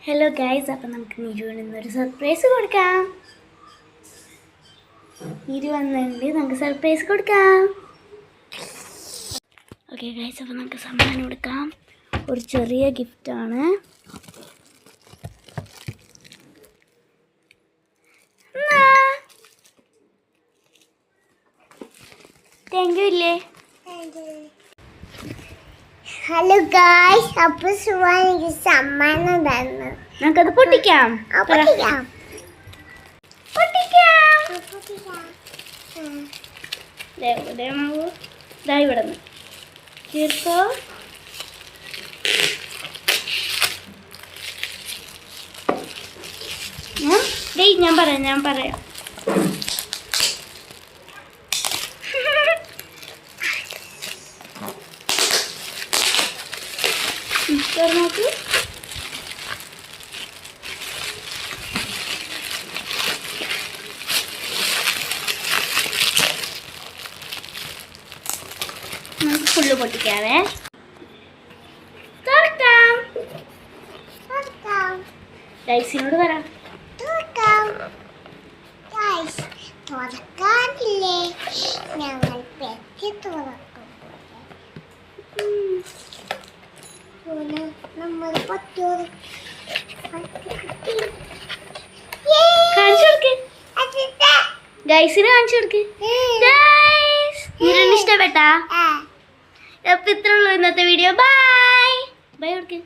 Hello guys, അപ്പം നമുക്ക് നിരുവിന് ഇന്നൊരു സർപ്രൈസ് കൊടുക്കാം. നിരു വന്നിട്ടുണ്ട്, നമുക്ക് സർപ്രൈസ് കൊടുക്കാം. ഓക്കെ ഗൈസ്, അപ്പം നമുക്ക് സമ്മാനം കൊടുക്കാം. ഒരു ചെറിയ ഗിഫ്റ്റാണ്. താങ്ക് യു ഇല്ലേ? ഹലോ ഗായ്സ്, അപ്പോൾ സുവാനിക്ക് സമ്മാനം തന്നു. നമുക്കത് പൊട്ടിക്കാം. ഇവിടെ തീർത്തോ. ഞാൻ പറയാം നോക്ക്. നമുക്ക് ഫുള്ള് പൊട്ടിക്കാവേ. തുറക്കാം. ഡൈസിനോട് പറ. തുറക്കാനില്ലേ, ഞങ്ങൾ പെറ്റി തുറക്കും. ഗൈസിന് കാണിച്ചു കൊടുക്ക്. ഇഷ്ടപ്പെട്ടാ? അപ്പൊ ഇത്രേ ഉള്ളൂ ഇന്നത്തെ വീഡിയോ. ബൈ ബൈ കൊടുക്ക്.